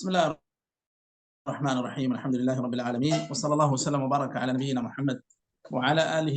بسم الله الرحمن الرحيم. الحمد لله رب العالمين، وصلى الله وسلم وبارك على نبينا محمد وعلى آله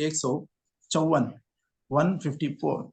154 154।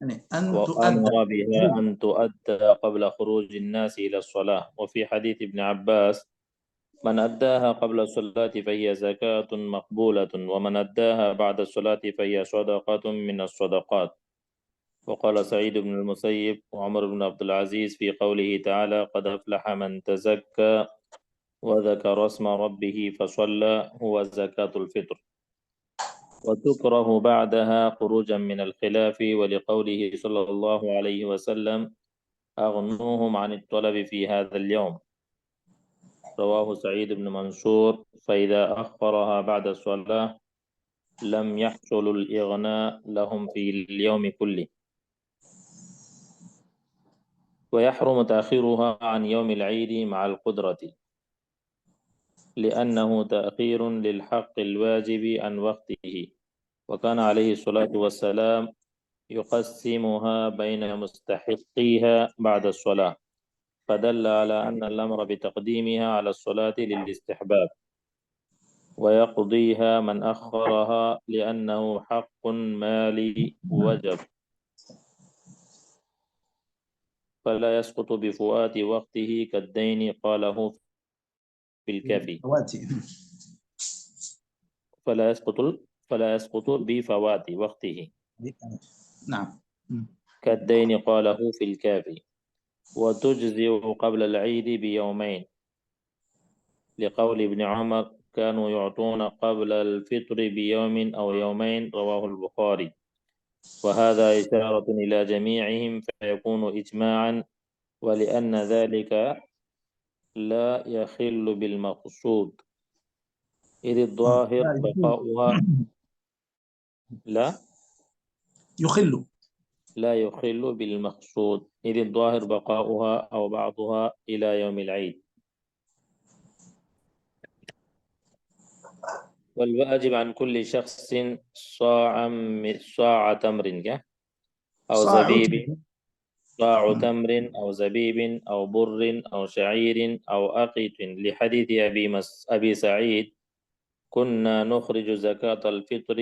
يعني أن تؤدى وأمر بها أن تؤدى قبل خروج الناس إلى الصلاة. وفي حديث ابن عباس من أداها قبل الصلاة فهي زكاة مقبولة ومن أداها بعد الصلاة فهي صدقة من الصدقات. وقال سعيد بن المسيب وعمر بن عبد العزيز في قوله تعالى قد أفلح من تزكى وذكر اسم ربه فصلى هو زكاة الفطر. وتكره بعدها خروجا من الخلاف ولقوله صلى الله عليه وسلم أغنوهم عن الطلب في هذا اليوم. رواه سعيد بن منصور. فإذا أخرها بعد الصلاة لم يحصل الإغناء لهم في اليوم كله. ويحرم تأخيرها عن يوم العيد مع القدرة لأنه تأخير للحق الواجب عن وقته. وكان عليه الصلاة والسلام يقسمها بين مستحقيها بعد الصلاة، فدل على أن الأمر بتقديمها على الصلاة للاستحباب، ويقضيها من أخرها لأنه حق مالي وجب، فلا يسقط بفوات وقته كالدين قاله في الكافي. فلا يسقط بفوات وقته نعم كالدين قاله في الكافي. وتجزئ قبل العيد بيومين لقول ابن عمر كانوا يعطون قبل الفطر بيوم أو يومين. رواه البخاري. وهذا إشارة إلى جميعهم فيكون إجماعا، ولأن ذلك لا يخل بالمقصود إذ الظاهر بقاؤها لا يخل بالمقصود إذ الظاهر بقاؤها أو بعضها إلى يوم العيد. والواجب عن كل شخص صاع تمر أو زبيب صاع تمر أو زبيب أو بر أو شعير أو أقط لحديث أبي سعيد كنا نخرج زكاة الفطر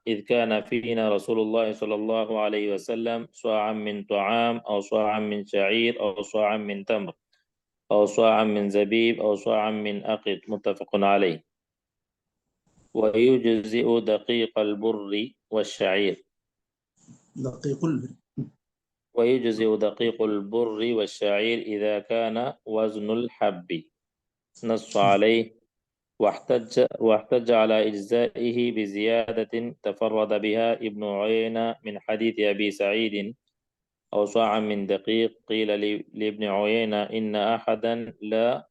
إذ كان فينا رسول الله صلى الله عليه وسلم صاعا من طعام أو صاعا من شعير أو صاعا من تمر أو صاعا من زبيب أو صاعا من أقط متفق عليه. ويجزئ دقيق البر والشعير إذا كان وزن الحب نص عليه. واحتج على إجزائه بزيادة تفرد بها ابن عيينة من حديث أبي سعيد أو صاعا من دقيق. قيل لابن عيينة إن أحدا لا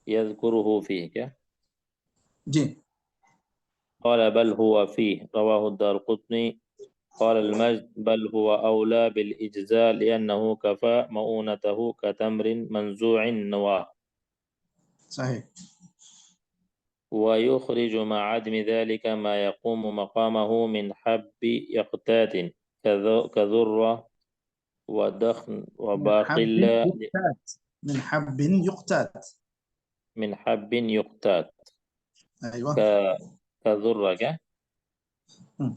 يذكره فيه قال بل هو فيه. رواه الدارقطني. قال المجد بل هو أولى بالإجزاء لأنه كفى مؤونته كتمر منزوع النواة. صحيح. ويخرج مع عدم ذلك ما يقوم مقامه من حب يقتات كذرة ودخن وباقلة من حب يقتات أيوة. كذرة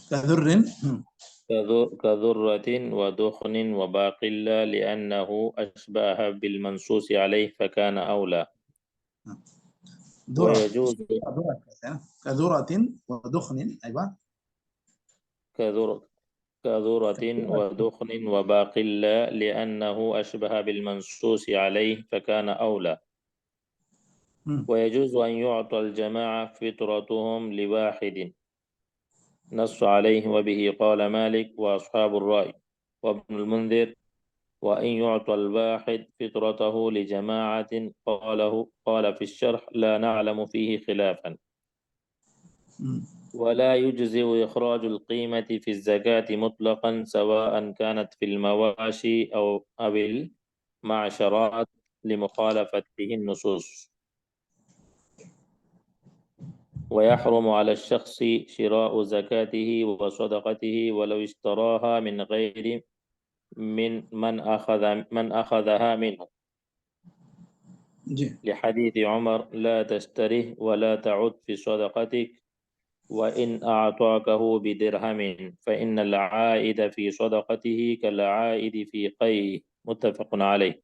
كذر كذرة ودخن وباقلة لأنه أشبه بالمنصوص عليه فكان أولى. ذرة ويجوز كذرة ودخن. أيوة. كذرة ودخن وباقلة لأنه أشبه بالمنصوص عليه فكان أولى. ويجوز أن يعطى الجماعة فطرتهم لواحد نص عليه وبه قال مالك وأصحاب الرأي وابن المنذر، وأن يعطى الواحد فطرته لجماعة قال في الشرح لا نعلم فيه خلافا. ولا يجزئ إخراج القيمة في الزكاة مطلقا سواء كانت في المواشي أو المعشرات لمخالفته النصوص. ويحرم على الشخص شراء زكاته وصدقته ولو اشتراها من غير من أخذها منه، جي. لحديث عمر لا تشتره ولا تعد في صدقتك وإن أعطاكه بدرهم فإن العائد في صدقته كالعائد في قيه، متفق عليه.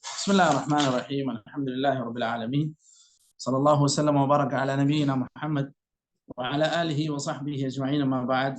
بسم الله الرحمن الرحيم. الحمد لله رب العالمين، صلى الله وسلم وبارك على نبينا محمد وعلى آله وصحبه أجمعين. ما بعد،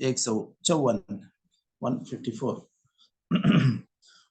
154 154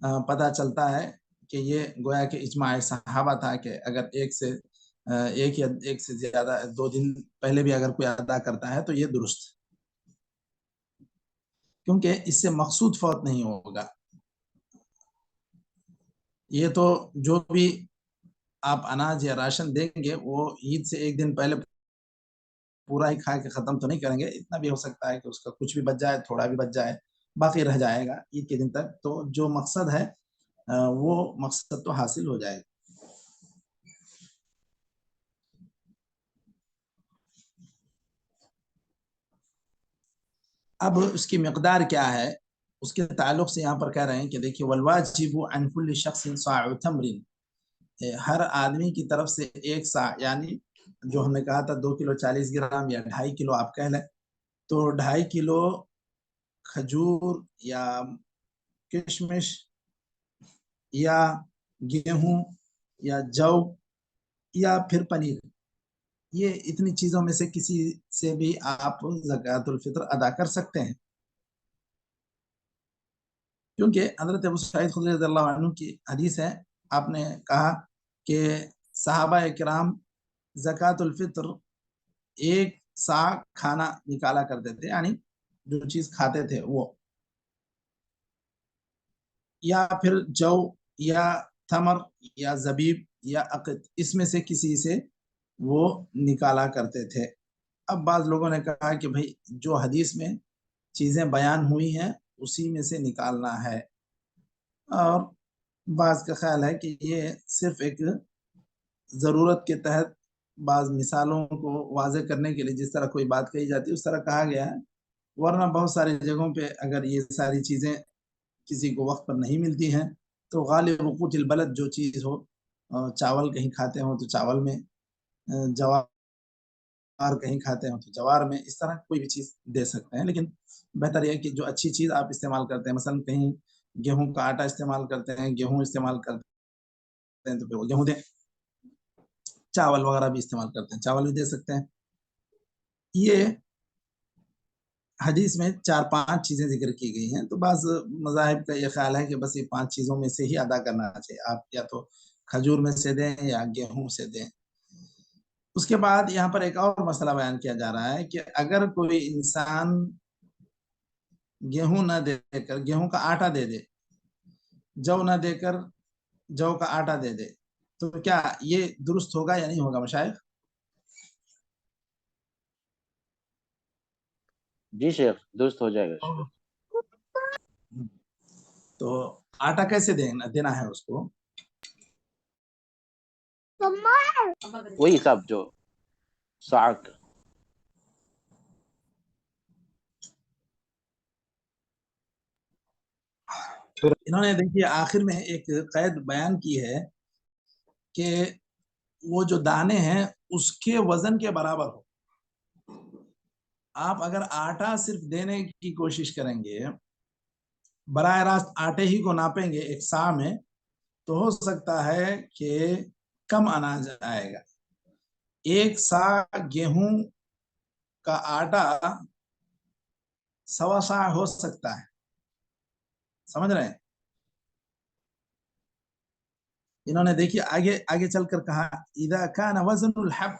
پتہ چلتا ہے کہ یہ گویا کہ اجماع صحابہ تھا کہ اگر ایک یا ایک سے زیادہ 2 دن پہلے بھی اگر کوئی ادا کرتا ہے تو یہ درست، کیونکہ اس سے مقصود فوت نہیں ہوگا. یہ تو جو بھی آپ اناج یا راشن دیں گے وہ عید سے 1 دن پہلے پورا ہی کھا کے ختم تو نہیں کریں گے، اتنا بھی ہو سکتا ہے کہ اس کا کچھ بھی بچ جائے، تھوڑا بھی بچ جائے، باقی رہ جائے گا عید کے دن تک. تو جو مقصد ہے وہ مقصد تو حاصل ہو جائے گا. اب اس کی مقدار کیا ہے، اس کے تعلق سے یہاں پر کہہ رہے ہیں کہ دیکھیے والواجب عن کل شخص صاع تمر، ہر آدمی کی طرف سے 1 صاع، یعنی جو ہم نے کہا تھا 2 کلو 40 گرام یا 2.5 کلو آپ کہہ لیں، تو 2.5 کلو کھجور یا کشمش یا گیہوں یا جو یا پھر پنیر، یہ اتنی چیزوں میں سے کسی سے بھی آپ زکوٰۃ الفطر ادا کر سکتے ہیں. کیونکہ حضرت ابو سعید خدری رضی اللہ عنہ کی حدیث ہے، آپ نے کہا کہ صحابہ کرام زکوٰۃ الفطر 1 صاع کھانا نکالا کرتے تھے، یعنی جو چیز کھاتے تھے وہ، یا پھر جو یا تھمر یا زبیب یا عقد، اس میں سے کسی سے وہ نکالا کرتے تھے. اب بعض لوگوں نے کہا کہ بھئی جو حدیث میں چیزیں بیان ہوئی ہیں اسی میں سے نکالنا ہے، اور بعض کا خیال ہے کہ یہ صرف ایک ضرورت کے تحت بعض مثالوں کو واضح کرنے کے لیے جس طرح کوئی بات کہی جاتی ہے اس طرح کہا گیا ہے، ورنہ بہت ساری جگہوں پہ اگر یہ ساری چیزیں کسی کو وقت پر نہیں ملتی ہیں تو غالب قوت البلد جو چیز ہو، چاول کہیں کھاتے ہوں تو چاول میں، جوار کہیں کھاتے ہوں تو جوار میں، اس طرح کوئی بھی چیز دے سکتے ہیں. لیکن بہتر یہ ہے کہ جو اچھی چیز آپ استعمال کرتے ہیں، مثلا کہیں گیہوں کا آٹا استعمال کرتے ہیں، گیہوں استعمال کرتے ہیں تو پھر وہ گیہوں دیں، چاول وغیرہ بھی استعمال کرتے ہیں چاول بھی دے سکتے ہیں. یہ حدیث میں 4-5 چیزیں ذکر کی گئی ہیں، تو بعض مذاہب کا یہ خیال ہے کہ بس یہ 5 چیزوں میں سے ہی ادا کرنا چاہیے، آپ یا تو کھجور میں سے دیں یا گیہوں سے دیں. اس کے بعد یہاں پر ایک اور مسئلہ بیان کیا جا رہا ہے کہ اگر کوئی انسان گیہوں نہ دے کر گیہوں کا آٹا دے دے، جو نہ دے کر جو کا آٹا دے دے، تو کیا یہ درست ہوگا یا نہیں ہوگا مشائخ؟ جی شیخ، درست ہو جائے گا. تو آٹا کیسے دینا ہے اس کو؟ وہی سب جو ساک. انہوں نے دیکھیے آخر میں ایک قید بیان کی ہے کہ وہ جو دانے ہیں اس کے وزن کے برابر ہو. آپ اگر آٹا صرف دینے کی کوشش کریں گے، براہ راست آٹے ہی کو ناپیں گے 1 صاع میں، تو ہو سکتا ہے کہ کم اناج آئے گا. 1 صاع گیہوں کا آٹا 1.25 صاع ہو سکتا ہے، سمجھ رہے ہیں؟ انہوں نے دیکھیے آگے چل کر کہا اذا كان وزن الحب،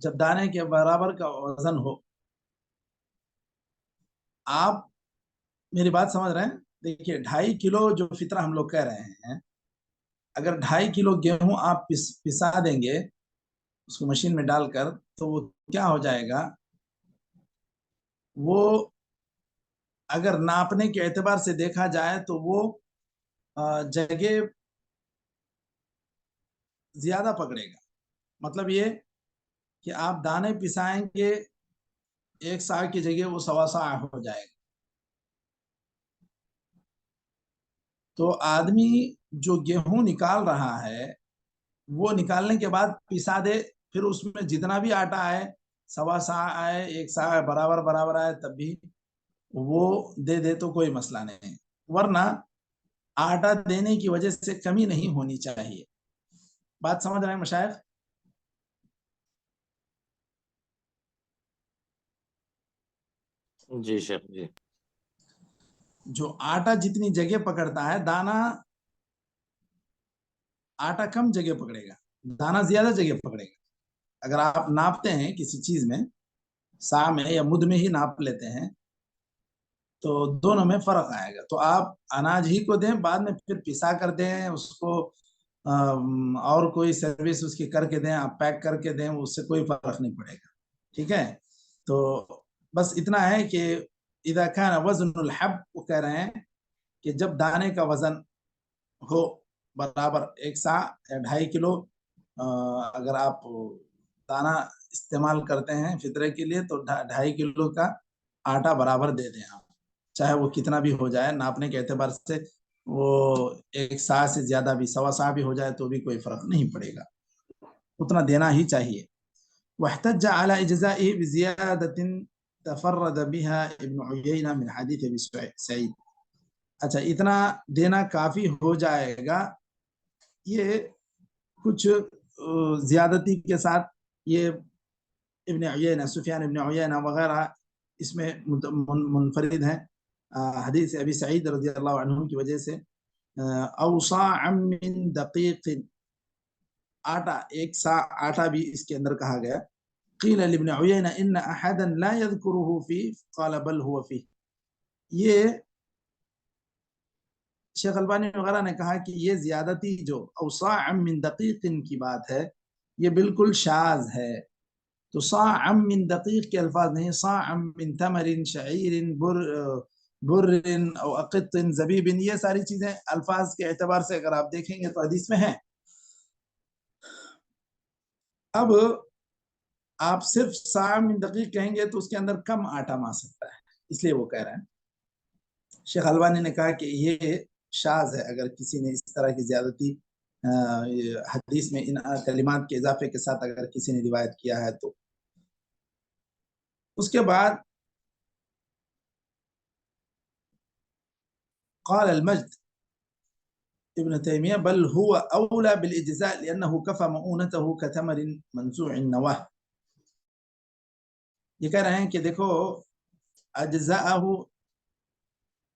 جب دانے کے برابر کا وزن ہو. آپ میری بات سمجھ رہے ہیں؟ دیکھیے 2.5 کلو جو فطرہ ہم لوگ کہہ رہے ہیں، اگر 2.5 کلو گیہوں آپ پسا دیں گے اس کو مشین میں ڈال کر، تو وہ کیا ہو جائے گا، وہ اگر ناپنے کے اعتبار سے دیکھا جائے تو وہ جگہ زیادہ پکڑے گا. مطلب یہ کہ آپ دانے پسائیں گے 1 صاع کی جگہ وہ 1.25 صاع ہو جائے گا. تو آدمی جو گیہوں نکال رہا ہے وہ نکالنے کے بعد پسا دے، پھر اس میں جتنا بھی آٹا آئے، 1.25 صاع آئے، 1 صاع برابر آئے، تب بھی وہ دے تو کوئی مسئلہ نہیں، ورنہ آٹا دینے کی وجہ سے کمی نہیں ہونی چاہیے. بات سمجھ رہے ہیں مشائخ؟ جی شیخ جی. جو آٹا جتنی جگہ پکڑتا ہے دانا آٹا کم جگہ پکڑے گا، دانا زیادہ جگہ پکڑے گا۔ اگر آپ ناپتے ہیں کسی چیز میں، سا میں یا مد میں ہی ناپ لیتے ہیں تو دونوں میں فرق آئے گا۔ تو آپ اناج ہی کو دیں، بعد میں پھر پسا کر دیں اس کو، اور کوئی سروس اس کی کر کے دیں، آپ پیک کر کے دیں، اس سے کوئی فرق نہیں پڑے گا، ٹھیک ہے۔ تو بس اتنا ہے کہ اذا كان وزن الحب، وہ کہہ رہے ہیں کہ جب دانے کا وزن ہو برابر 1 سا یا 2.5 کلو، اگر آپ دانا استعمال کرتے ہیں فطرے کے لیے تو 2.5 کلو کا آٹا برابر دے دیں آپ، چاہے وہ کتنا بھی ہو جائے، ناپنے کے اعتبار سے وہ 1 سا سے زیادہ بھی، 1.25 سا بھی ہو جائے تو بھی کوئی فرق نہیں پڑے گا، اتنا دینا ہی چاہیے۔ واحتج على اجزائه بزيادة تفرد بها ابن عيينة من حديث ابي سعيد۔ اچھا اتنا دینا کافی ہو جائے گا، یہ کچھ زیادتی کے ساتھ یہ ابن عیینہ، سفیان ابن عیینہ وغیرہ اس میں منفرد ہیں حدیث ابی سعید رضی اللہ عنہ کی وجہ سے۔ اوصاع من دقیق، آٹا 1 سا آٹا بھی اس کے اندر کہا گیا۔ قیل لابن عیینہ ان احدا لا يذكره فيه قال بل هو فيه۔ یہ شیخ البانی وغیرہ نے کہا کہ یہ زیادتی جو اوصاع من دقیق کی بات ہے یہ بالکل شاذ ہے۔ تو صاع من دقیق کے الفاظ نہیں، صاع من تمر شعیر بر او اقط زبیب، یہ ساری چیزیں الفاظ کے اعتبار سے اگر آپ دیکھیں گے تو حدیث میں ہیں۔ اب آپ صرف صاع من دقیق کہیں گے تو اس کے اندر کم آٹا مار سکتا ہے، اس لیے وہ کہہ رہے ہیں۔ شیخ البانی نے کہا کہ یہ شاذ ہے، اگر کسی نے اس طرح کی زیادتی حدیث میں ان کلمات کے اضافے کے ساتھ اگر کسی نے روایت کیا ہے تو۔ اس کے بعد قال المجد ابن تیمیہ بل هو اولى بالاجزاء لانه كفى مؤونته كتمر منزوع النواه۔ یہ کہہ رہے ہیں کہ دیکھو اجزاءه،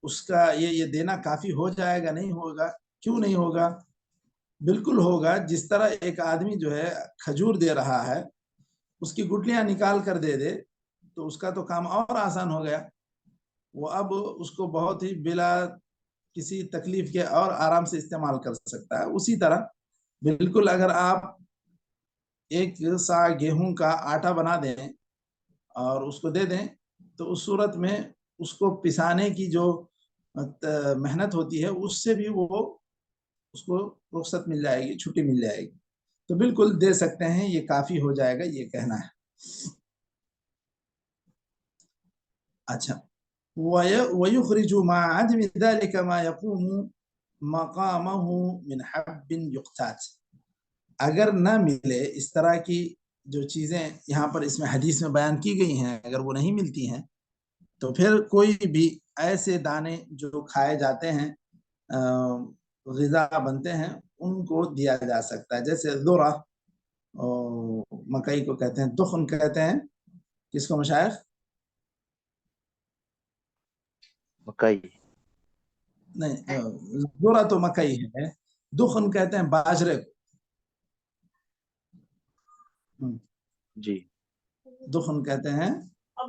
اس کا یہ دینا کافی ہو جائے گا، نہیں ہوگا، کیوں نہیں ہوگا؟ بالکل ہوگا، جس طرح ایک آدمی جو ہے کھجور دے رہا ہے، اس کی گٹلیاں نکال کر دے دے تو اس کا تو کام اور آسان ہو گیا، وہ اب اس کو بہت ہی بلا کسی تکلیف کے اور آرام سے استعمال کر سکتا ہے۔ اسی طرح بالکل اگر آپ 1 سا گیہوں کا آٹا بنا دیں اور اس کو دے دیں تو اس صورت میں اس کو پسانے کی جو محنت ہوتی ہے اس سے بھی وہ اس کو رخصت مل جائے گی، چھٹی مل جائے گی، تو بالکل دے سکتے ہیں، یہ کافی ہو جائے گا، یہ کہنا ہے۔ اچھا وَيُخْرِجُ مَا عَدْمِ ذَلِكَ مَا يَقُومُ مَقَامَهُ مِنْ حَبٍ يُقْتَاتِ، اگر نہ ملے اس طرح کی جو چیزیں یہاں پر اس میں حدیث میں بیان کی گئی ہیں، اگر وہ نہیں ملتی ہیں تو پھر کوئی بھی ایسے دانے جو کھائے جاتے ہیں، غذا بنتے ہیں، ان کو دیا جا سکتا ہے، جیسے ذرہ، مکئی کو کہتے ہیں، دخن کہتے ہیں کس کو مشائخ؟ مکئی نہیں، ذرہ تو مکئی ہے، دخن کہتے ہیں باجرے کو، جی دخن کہتے ہیں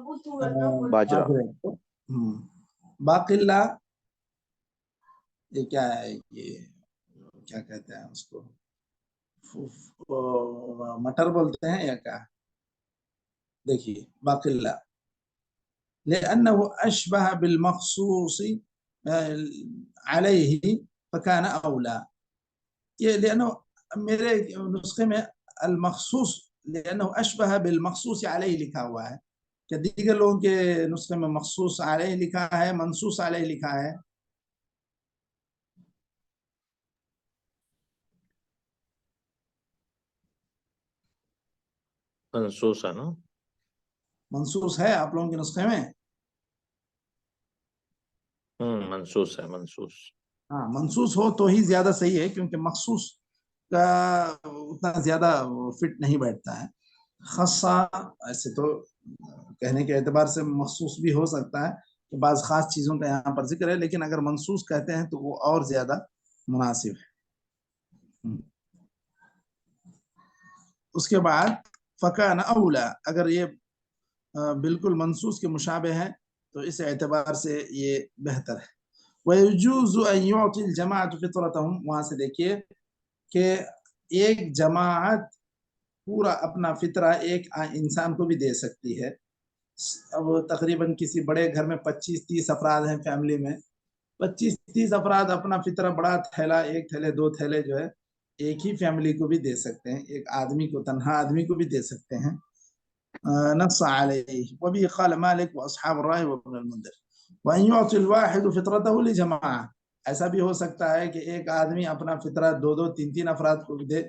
باجرہ، باجرے کو۔ باقلہ یہ کیا ہے، یہ کیا کہتے ہیں اس کو، مٹر بولتے ہیں یا کیا؟ دیکھیے باقلہ لأنه أشبه بالمخصوص عليه فكان أولى، یہ لأنه میرے نسخے میں المخصوص لأنه أشبه بالمخصوص علیہ لکھا ہوا ہے، کہ دیگر لوگوں کے نسخے میں مخصوص علیہ لکھا ہے، منصوص علیہ لکھا ہے۔ منصوص ہے نا؟ منصوص ہے آپ لوگوں کے نسخے میں؟ منصوص ہے، منصوص۔ ہاں منصوص ہو تو ہی زیادہ صحیح ہے، کیونکہ مخصوص کا اتنا زیادہ فٹ نہیں بیٹھتا ہے۔ خاصہ ایسے تو کہنے کے اعتبار سے مخصوص بھی ہو سکتا ہے تو بعض خاص چیزوں کا یہاں پر ذکر ہے، لیکن اگر منصوص کہتے ہیں تو وہ اور زیادہ مناسب ہے۔ اس کے بعد فکان اولا، اگر یہ بالکل منصوص کے مشابہ ہے تو اس اعتبار سے یہ بہتر ہے۔ وَيَجُوزُ أَن يُعْطِي الْجَمَاعَةُ فِطْرَتَهُمْ، وہاں سے دیکھیے کہ ایک جماعت پورا اپنا فطرہ ایک انسان کو بھی دے سکتی ہے۔ اب تقریباً کسی بڑے گھر میں 25-30 افراد ہیں فیملی میں، 25-30 افراد اپنا فطرہ بڑا تھیلا، ایک تھیلے 2 تھیلے جو ہے ایک ہی فیملی کو بھی دے سکتے ہیں، ایک آدمی کو، تنہا آدمی کو بھی دے سکتے ہیں۔ نص علیہ وبه قال مالک واصحاب الرائے وابن المنذر وان يعطي الواحد فطرته لجماعه، ایسا بھی ہو سکتا ہے کہ ایک آدمی اپنا فطرہ 2-2 3-3 افراد کو بھی دے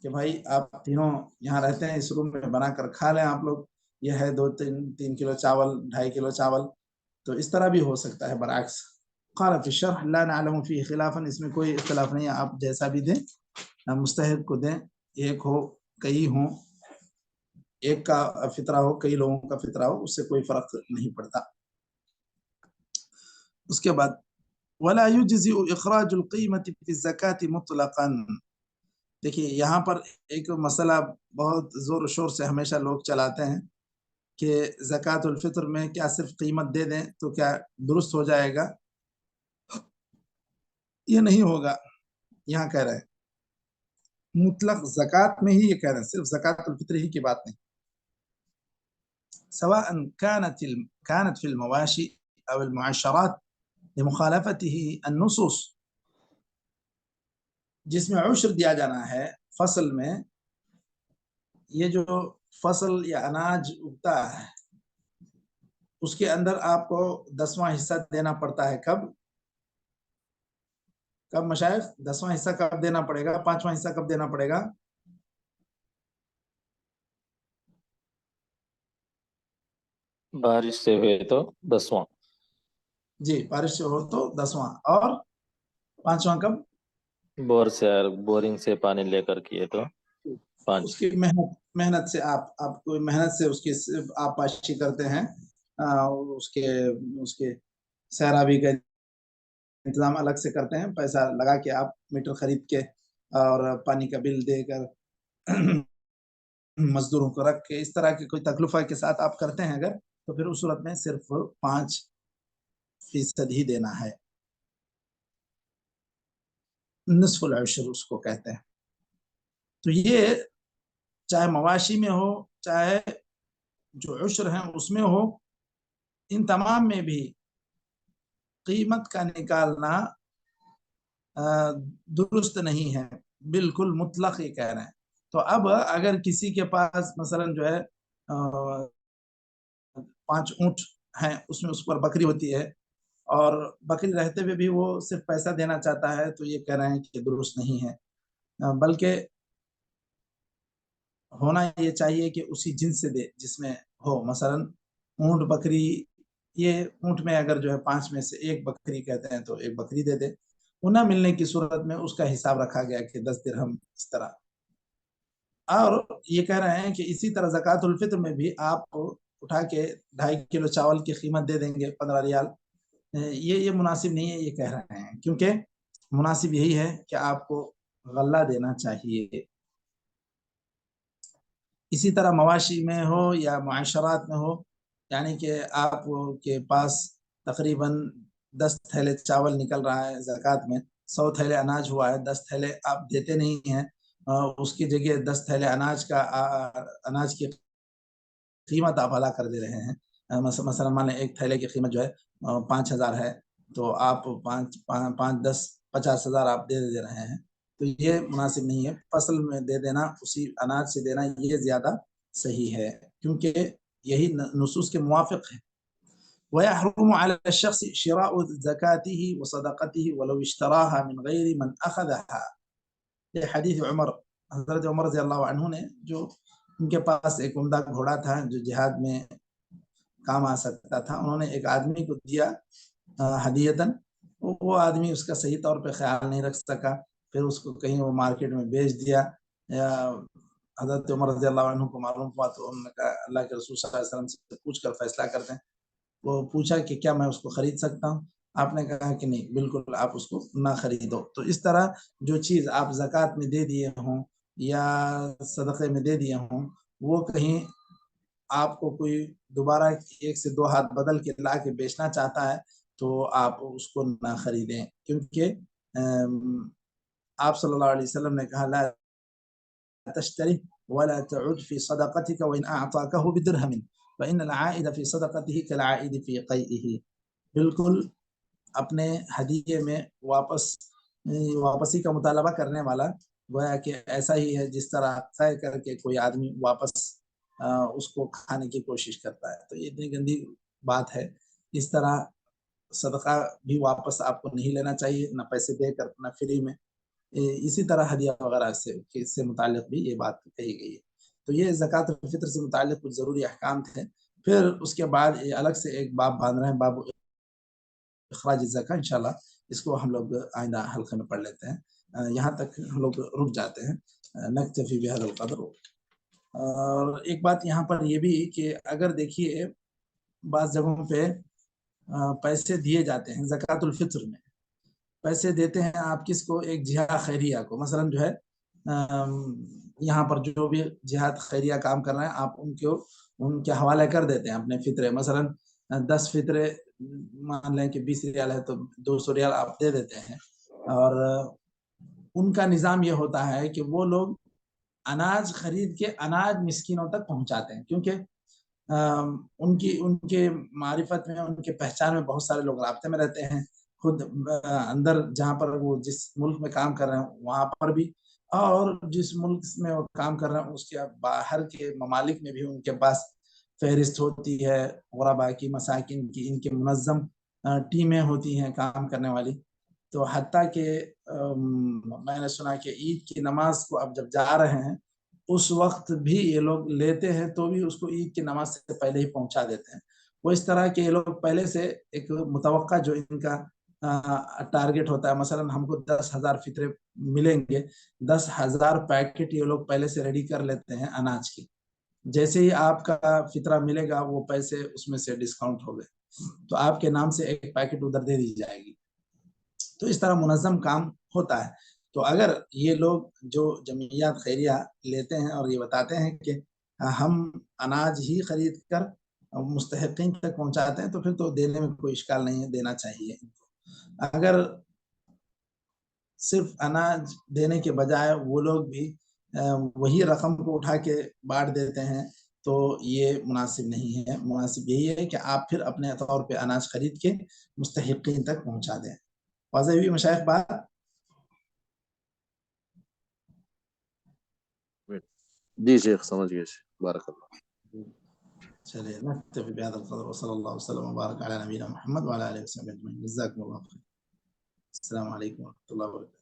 کہ بھائی آپ تینوں یہاں رہتے ہیں، اس روم میں بنا کر کھا لیں آپ لوگ، یہ ہے 2-3 کلو چاول، 2.5 کلو چاول، تو اس طرح بھی ہو سکتا ہے برعکس۔ قال فی الشرح لا نعلم فيه خلافا، اس میں کوئی اختلاف نہیں ہے، آپ جیسا بھی دیں، مستحق کو دیں، ایک ہو کئی ہوں، ایک کا فطرہ ہو کئی لوگوں کا فطرہ ہو، اس سے کوئی فرق نہیں پڑتا۔ اس کے بعد ولا يجزئ اخراج القیمة في الزکاة مطلقا، دیکھیے یہاں پر ایک مسئلہ بہت زور و شور سے ہمیشہ لوگ چلاتے ہیں کہ زکوٰۃ الفطر میں کیا صرف قیمت دے دیں تو کیا درست ہو جائے گا؟ یہ نہیں ہوگا، یہاں کہہ رہے ہیں مطلق زکوٰۃ میں ہی یہ کہہ رہے ہیں، صرف زکوٰۃ الفطر ہی کی بات نہیں، سواء كانت في المواشي او المعاشرات لمخالفته النصوص، جس میں عشر دیا جانا ہے فصل میں، یہ جو فصل یا اناج اگتا ہے اس کے اندر آپ کو 10واں حصہ دینا پڑتا ہے، کب مشائخ 10واں حصہ کب دینا پڑے گا؟ 5واں حصہ کب دینا پڑے گا؟ بارش سے ہوئے تو 10واں، جی بارش سے ہو تو 10واں، اور 5واں کب؟ بورنگ سے پانی لے کر کیے تو 5۔ اس کی محنت سے آپ کوئی محنت سے اس کی آپ پاشی کرتے ہیں، اس کے سیرابی کا انتظام الگ سے کرتے ہیں، پیسہ لگا کے آپ میٹر خرید کے اور پانی کا بل دے کر مزدوروں کو رکھ کے، اس طرح کے کوئی تکلفہ کے ساتھ آپ کرتے ہیں اگر، تو پھر اس صورت میں صرف 5% ہی دینا ہے، نصف العشر اس کو کہتے ہیں۔ تو یہ چاہے مواشی میں ہو چاہے جو عشر ہیں اس میں ہو، ان تمام میں بھی قیمت کا نکالنا درست نہیں ہے، بالکل مطلق ہی کہہ رہے ہیں۔ تو اب اگر کسی کے پاس مثلا جو ہے 5 اونٹ ہیں، اس میں اس پر بکری ہوتی ہے، اور بکری رہتے ہوئے بھی وہ صرف پیسہ دینا چاہتا ہے، تو یہ کہہ رہے ہیں کہ درست نہیں ہے، بلکہ ہونا یہ چاہیے کہ اسی جنس سے دے جس میں ہو، مثلا اونٹ بکری، یہ اونٹ میں اگر جو ہے 5 میں سے 1 بکری کہتے ہیں تو 1 بکری دے دے، وہ نہ ملنے کی صورت میں اس کا حساب رکھا گیا کہ 10 درہم اس طرح۔ اور یہ کہہ رہے ہیں کہ اسی طرح زکوٰۃ الفطر میں بھی آپ اٹھا کے 2.5 کلو چاول کی قیمت دے دیں گے 15 ریال، یہ مناسب نہیں ہے، یہ کہہ رہے ہیں، کیونکہ مناسب یہی ہے کہ آپ کو غلہ دینا چاہیے۔ اسی طرح مواشی میں ہو یا معاشرات میں ہو، یعنی کہ آپ کے پاس تقریباً 10 تھیلے چاول نکل رہا ہے زکوٰۃ میں، 100 تھیلے اناج ہوا ہے، 10 تھیلے آپ دیتے نہیں ہیں، اس کی جگہ 10 تھیلے اناج کی قیمت آپ ادا کر دے رہے ہیں، مثلا مان لیں 1 تھیلے کی قیمت جو ہے 5,000 ہے، تو آپ 5 10 50,000 آپ دے رہے ہیں، تو یہ مناسب نہیں ہے۔ فصل میں دے دینا، اسی اناج سے دینا، یہ زیادہ صحیح ہے، کیونکہ یہی نصوص کے موافق ہے۔ وَيَحْرُمُ عَلَى الشَّخْصِ شِرَاءُ زَكَاتِهِ وَصَدَقَتِهِ وَلَوْ اشْتَرَاهَا مِنْ غَيْرِ مَنْ أَخَذَهَا، یہ حدیث حضرت عمر رضی اللہ عنہ نے، جو ان کے پاس ایک عمدہ گھوڑا تھا جو جہاد میں کام آ سکتا تھا، انہوں نے ایک آدمی کو دیا ہدیتاً، وہ آدمی اس کا صحیح طور پہ خیال نہیں رکھ سکا، پھر اس کو کہیں وہ مارکیٹ میں بیچ دیا، حضرت عمر رضی اللہ عنہ کو معلوم ہوا تو انہوں نے کہا اللہ کے رسول صلی اللہ علیہ وسلم سے پوچھ کر فیصلہ کرتے ہیں، وہ پوچھا کہ کیا میں اس کو خرید سکتا ہوں؟ آپ نے کہا کہ نہیں، بالکل آپ اس کو نہ خریدو۔ تو اس طرح جو چیز آپ زکوٰۃ میں دے دیے ہوں یا صدقے میں دے دیے ہوں، وہ کہیں آپ کو کوئی دوبارہ 1 سے 2 ہاتھ بدل کے لا کے بیچنا چاہتا ہے تو آپ اس کو نہ خریدیں، کیونکہ آپ صلی اللہ علیہ وسلم نے کہا لا تشتری ولا تعد في صدقتك وإن أعطاكه بدرهم فإن العائد في صدقته كالعائد في قيئه۔ بالکل اپنے ہدیے میں واپسی کا مطالبہ کرنے والا گویا کہ ایسا ہی ہے جس طرح طے کر کے کوئی آدمی واپس اس کو کھانے کی کوشش کرتا ہے۔ تو یہ اتنی گندی بات ہے۔ اس طرح صدقہ بھی واپس آپ کو نہیں لینا چاہیے، نہ پیسے دے کر نہ فری میں۔ اسی طرح ہدیہ وغیرہ سے متعلق بھی یہ بات کہی گئی ہے۔ تو یہ زکوٰۃ الفطر سے متعلق کچھ ضروری احکام تھے۔ پھر اس کے بعد الگ سے ایک باب باندھ رہے ہیں، باب اخراج الزکاة۔ انشاءاللہ اس کو ہم لوگ آئندہ حلقے میں پڑھ لیتے ہیں، یہاں تک ہم لوگ رک جاتے ہیں۔ نکتفی بہذا القدر۔ اور ایک بات یہاں پر یہ بھی کہ اگر دیکھیے بعض جگہوں پہ پیسے دیے جاتے ہیں زکوٰۃ الفطر میں، پیسے دیتے ہیں آپ کس کو؟ ایک جہاد خیریہ کو۔ مثلا جو ہے یہاں پر جو بھی جہاد خیریہ کام کر رہے ہیں، آپ ان کے حوالے کر دیتے ہیں اپنے فطرے۔ مثلا 10 فطرے مان لیں کہ 20 ریال ہے تو 200 ریال آپ دے دیتے ہیں۔ اور ان کا نظام یہ ہوتا ہے کہ وہ لوگ اناج خرید کے اناج مسکینوں تک پہنچاتے ہیں، کیونکہ ان کے معرفت میں، ان کے پہچان میں بہت سارے لوگ رابطے میں رہتے ہیں، خود اندر جہاں پر وہ جس ملک میں کام کر رہے ہیں وہاں پر بھی، اور جس ملک میں وہ کام کر رہے ہیں اس کے باہر کے ممالک میں بھی ان کے پاس فہرست ہوتی ہے غربا کی، مساکین کی، ان کے منظم ٹیمیں ہوتی ہیں کام کرنے والی۔ تو حتیٰ کہ میں نے سنا کہ عید کی نماز کو اب جب جا رہے ہیں اس وقت بھی یہ لوگ لیتے ہیں تو بھی اس کو عید کی نماز سے پہلے ہی پہنچا دیتے ہیں۔ وہ اس طرح کہ یہ لوگ پہلے سے ایک متوقع جو ان کا ٹارگٹ ہوتا ہے، مثلا ہم کو 10,000 فطرے ملیں گے، 10,000 پیکٹ یہ لوگ پہلے سے ریڈی کر لیتے ہیں اناج کی۔ جیسے ہی آپ کا فطرہ ملے گا وہ پیسے اس میں سے ڈسکاؤنٹ ہو گئے تو آپ کے نام سے ایک پیکٹ ادھر دے دی جائے گی۔ تو اس طرح منظم کام ہوتا ہے۔ تو اگر یہ لوگ جو جمعیات خیریہ لیتے ہیں اور یہ بتاتے ہیں کہ ہم اناج ہی خرید کر مستحقین تک پہنچاتے ہیں تو پھر تو دینے میں کوئی اشکال نہیں ہے، دینا چاہیے۔ اگر صرف اناج دینے کے بجائے وہ لوگ بھی وہی رقم کو اٹھا کے بانٹ دیتے ہیں تو یہ مناسب نہیں ہے۔ مناسب یہی ہے کہ آپ پھر اپنے طور پہ اناج خرید کے مستحقین تک پہنچا دیں۔ واضح ہوئی مشائخ بات؟ جی شیخ سمجھ گئے شیخ، بارک اللہ۔ چلیے نکتفی بہذا القدر وصلی اللہ وسلم وبارک علی نبینا محمد وعلی آلہ وصحبہ اجمعین۔ جزاکم اللہ خیر۔ السلام علیکم ورحمۃ اللہ وبرکاتہ۔